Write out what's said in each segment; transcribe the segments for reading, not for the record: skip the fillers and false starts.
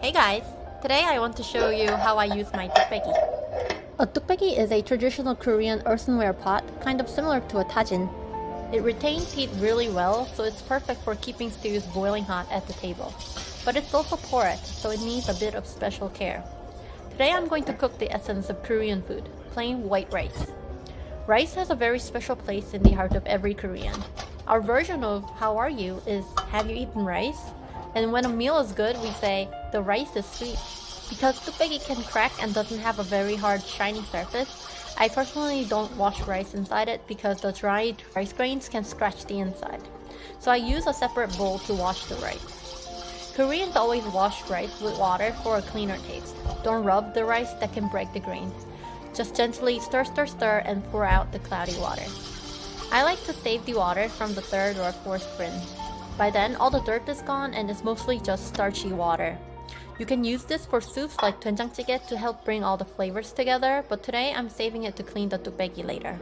Hey guys! Today I want to show you how I use my Ttukbaegi. A Ttukbaegi is a traditional Korean earthenware pot, kind of similar to a tajin. It retains heat really well, so it's perfect for keeping stews boiling hot at the table. But it's also porous, so it needs a bit of special care. Today I'm going to cook the essence of Korean food, plain white rice. Rice has a very special place in the heart of every Korean. Our version of "How are you?" is "Have you eaten rice?" And when a meal is good, we say "The rice is sweet." Because ttukbaegi can crack and doesn't have a very hard, shiny surface, I personally don't wash rice inside it because the dried rice grains can scratch the inside. So I use a separate bowl to wash the rice. Koreans always wash rice with water for a cleaner taste. Don't rub the rice, that can break the grain. Just gently stir, stir, stir and pour out the cloudy water. I like to save the water from the third or fourth rinse. By then, all the dirt is gone and it's mostly just starchy water. You can use this for soups like doenjangjjigae to help bring all the flavors together, but today I'm saving it to clean the ttukbaegi later.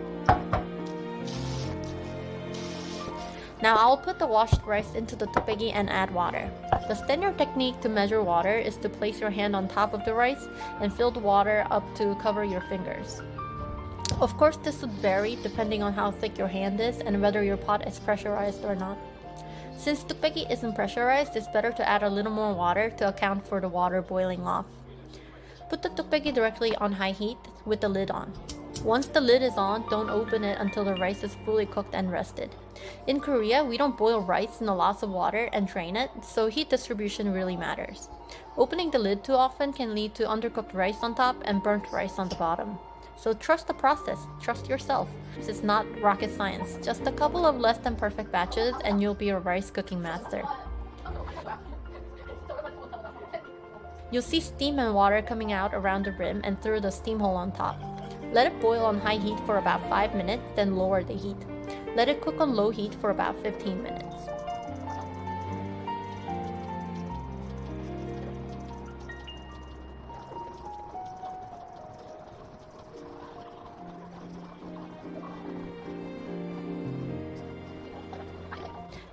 Now I'll put the washed rice into the ttukbaegi and add water. The standard technique to measure water is to place your hand on top of the rice and fill the water up to cover your fingers. Of course, this would vary depending on how thick your hand is and whether your pot is pressurized or not. Since ttukbaegi isn't pressurized, it's better to add a little more water to account for the water boiling off. Put the ttukbaegi directly on high heat with the lid on. Once the lid is on, don't open it until the rice is fully cooked and rested. In Korea, we don't boil rice in lots of water and drain it, so heat distribution really matters. Opening the lid too often can lead to undercooked rice on top and burnt rice on the bottom. So trust the process, trust yourself. This is not rocket science, just a couple of less than perfect batches and you'll be a rice cooking master. You'll see steam and water coming out around the rim and through the steam hole on top. Let it boil on high heat for about 5 minutes, then lower the heat. Let it cook on low heat for about 15 minutes.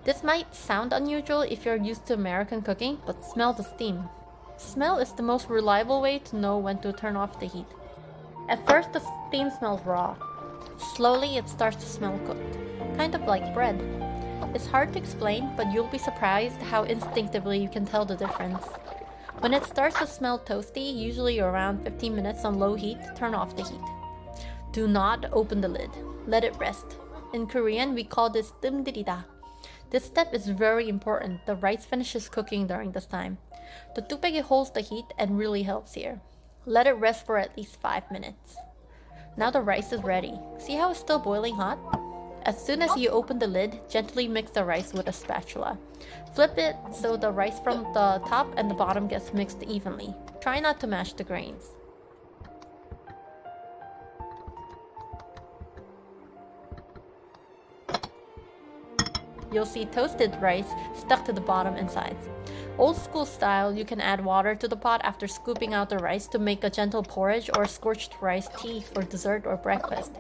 This might sound unusual if you're used to American cooking, but smell the steam. Smell is the most reliable way to know when to turn off the heat. At first, the steam smells raw. Slowly, it starts to smell cooked, kind of like bread. It's hard to explain, but you'll be surprised how instinctively you can tell the difference. When it starts to smell toasty, usually around 15 minutes on low heat, turn off the heat. Do not open the lid. Let it rest. In Korean, we call this 뜸들이다. This step is very important. The rice finishes cooking during this time. The ttukbaegi holds the heat and really helps here. Let it rest for at least 5 minutes. Now the rice is ready. See how it's still boiling hot? As soon as you open the lid, gently mix the rice with a spatula. Flip it so the rice from the top and the bottom gets mixed evenly. Try not to mash the grains. You'll see toasted rice stuck to the bottom and sides. Old school style, you can add water to the pot after scooping out the rice to make a gentle porridge or scorched rice tea for dessert or breakfast.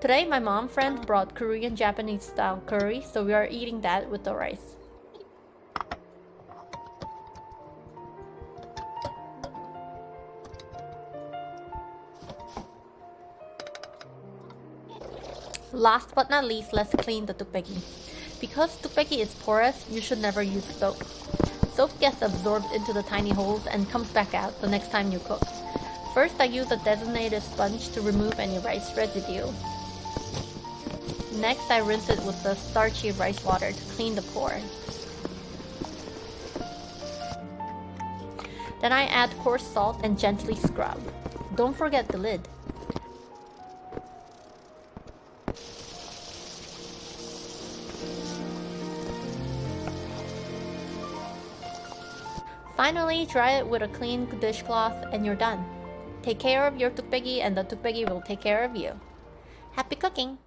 Today, my mom friend brought Korean Japanese style curry, so we are eating that with the rice. Last but not least, let's clean the ttukbaegi. Because ttukbaegi is porous, you should never use soap. Soap gets absorbed into the tiny holes and comes back out the next time you cook. First, I use a designated sponge to remove any rice residue. Next, I rinse it with the starchy rice water to clean the pores. Then I add coarse salt and gently scrub. Don't forget the lid. Finally, dry it with a clean dishcloth and you're done. Take care of your ttukbaegi and the ttukbaegi will take care of you. Happy cooking!